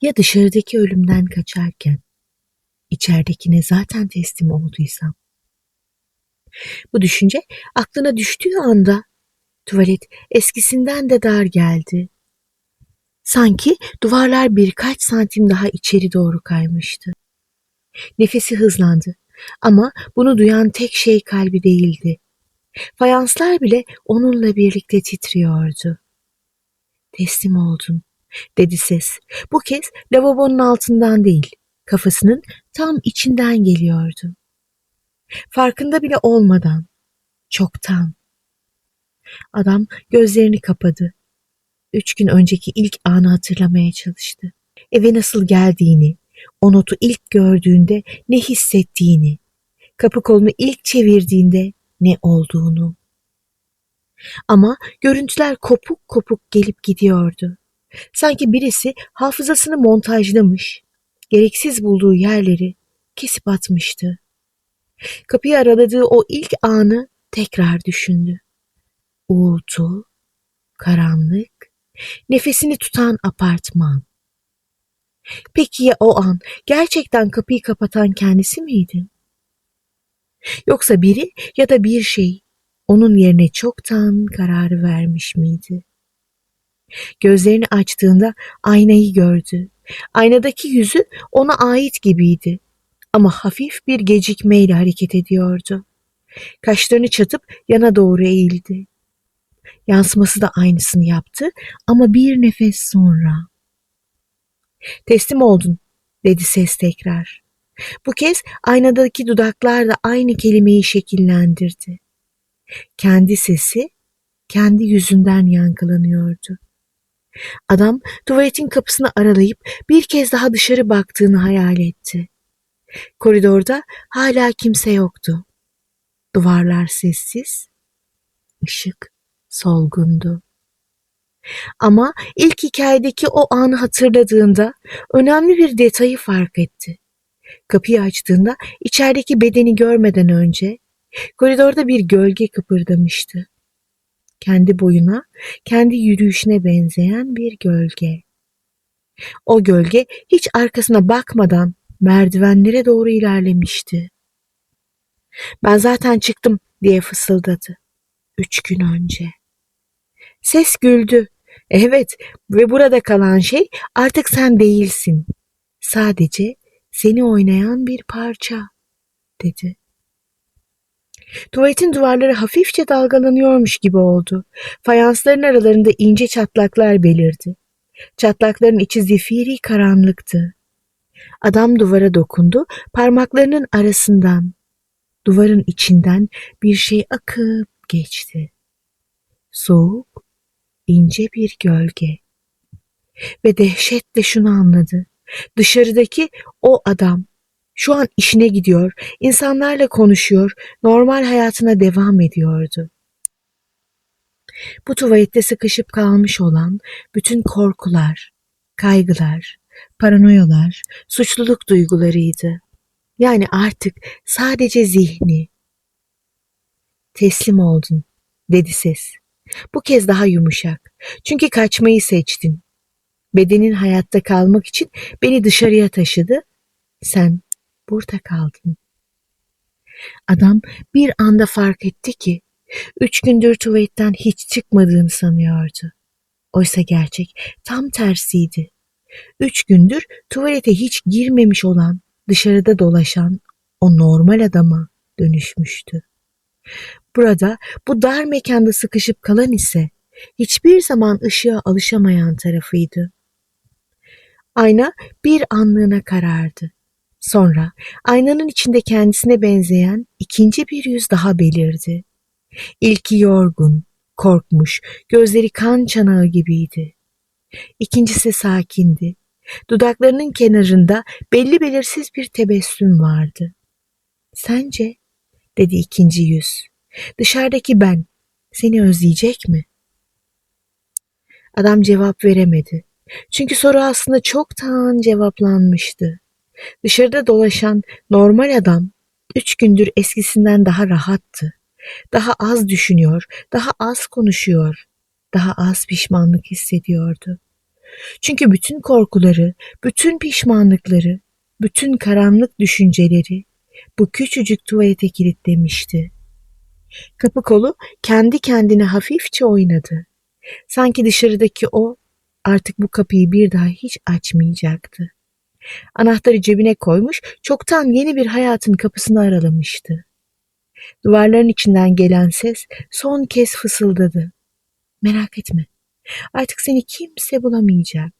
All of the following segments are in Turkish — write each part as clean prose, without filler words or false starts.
Ya dışarıdaki ölümden kaçarken içeridekine zaten teslim olduysam? Bu düşünce aklına düştüğü anda tuvalet eskisinden de dar geldi. Sanki duvarlar birkaç santim daha içeri doğru kaymıştı. Nefesi hızlandı ama bunu duyan tek şey kalbi değildi. Fayanslar bile onunla birlikte titriyordu. Teslim oldun, dedi ses. Bu kez lavabonun altından değil, kafasının tam içinden geliyordu. Farkında bile olmadan, çoktan. Adam gözlerini kapadı. 3 gün önceki ilk anı hatırlamaya çalıştı. Eve nasıl geldiğini, o notu ilk gördüğünde ne hissettiğini, kapı kolunu ilk çevirdiğinde ne olduğunu. Ama görüntüler kopuk kopuk gelip gidiyordu. Sanki birisi hafızasını montajlamış, gereksiz bulduğu yerleri kesip atmıştı. Kapıyı araladığı o ilk anı tekrar düşündü. Uğultu, karanlık, nefesini tutan apartman. Peki ya o an gerçekten kapıyı kapatan kendisi miydi? Yoksa biri ya da bir şey onun yerine çoktan kararı vermiş miydi? Gözlerini açtığında aynayı gördü. Aynadaki yüzü ona ait gibiydi ama hafif bir gecikmeyle hareket ediyordu. Kaşlarını çatıp yana doğru eğildi. Yansıması da aynısını yaptı ama bir nefes sonra. Teslim oldun, dedi ses tekrar. Bu kez aynadaki dudaklar da aynı kelimeyi şekillendirdi. Kendi sesi kendi yüzünden yankılanıyordu. Adam tuvaletin kapısını aralayıp bir kez daha dışarı baktığını hayal etti. Koridorda hala kimse yoktu. Duvarlar sessiz, ışık solgundu. Ama ilk hikayedeki o anı hatırladığında önemli bir detayı fark etti. Kapıyı açtığında içerideki bedeni görmeden önce koridorda bir gölge kıpırdamıştı. Kendi boyuna, kendi yürüyüşüne benzeyen bir gölge. O gölge hiç arkasına bakmadan merdivenlere doğru ilerlemişti. Ben zaten çıktım diye fısıldadı. 3 gün önce. Ses güldü. Evet ve burada kalan şey artık sen değilsin. Sadece seni oynayan bir parça, dedi. Tuvaletin duvarları hafifçe dalgalanıyormuş gibi oldu. Fayansların aralarında ince çatlaklar belirdi. Çatlakların içi zifiri karanlıktı. Adam duvara dokundu, parmaklarının arasından, duvarın içinden bir şey akıp geçti. Soğuk, ince bir gölge. Ve dehşetle şunu anladı. Dışarıdaki o adam şu an işine gidiyor, insanlarla konuşuyor, normal hayatına devam ediyordu. Bu tuvalette sıkışıp kalmış olan bütün korkular, kaygılar, paranoyalar, suçluluk duygularıydı. Yani artık sadece zihni. Teslim oldun, dedi ses. Bu kez daha yumuşak. Çünkü kaçmayı seçtin. Bedenin hayatta kalmak için beni dışarıya taşıdı. Sen burada kaldın. Adam bir anda fark etti ki 3 gündür tuvaletten hiç çıkmadığını sanıyordu. Oysa gerçek tam tersiydi. 3 gündür tuvalete hiç girmemiş olan, dışarıda dolaşan o normal adama dönüşmüştü. Burada, bu dar mekanda sıkışıp kalan ise hiçbir zaman ışığa alışamayan tarafıydı. Ayna bir anlığına karardı. Sonra aynanın içinde kendisine benzeyen ikinci bir yüz daha belirdi. İlki yorgun, korkmuş, gözleri kan çanağı gibiydi. İkincisi sakindi. Dudaklarının kenarında belli belirsiz bir tebessüm vardı. Sence, dedi ikinci yüz, dışarıdaki ben seni özleyecek mi? Adam cevap veremedi. Çünkü soru aslında çoktan cevaplanmıştı. Dışarıda dolaşan normal adam 3 gündür eskisinden daha rahattı. Daha az düşünüyor, daha az konuşuyor, daha az pişmanlık hissediyordu. Çünkü bütün korkuları, bütün pişmanlıkları, bütün karanlık düşünceleri bu küçücük tuvalete kilitlemişti. Kapı kolu kendi kendine hafifçe oynadı. Sanki dışarıdaki o artık bu kapıyı bir daha hiç açmayacaktı. Anahtarı cebine koymuş, çoktan yeni bir hayatın kapısını aralamıştı. Duvarların içinden gelen ses son kez fısıldadı. Merak etme, artık seni kimse bulamayacak.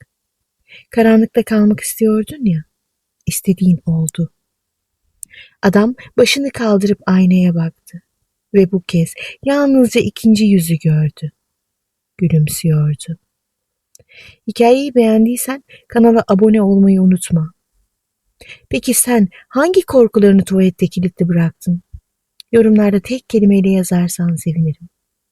Karanlıkta kalmak istiyordun ya, istediğin oldu. Adam başını kaldırıp aynaya baktı ve bu kez yalnızca ikinci yüzü gördü. Gülümsüyordu. Hikayeyi beğendiysen kanala abone olmayı unutma. Peki sen hangi korkularını tuvalette kilitli bıraktın? Yorumlarda tek kelimeyle yazarsan sevinirim.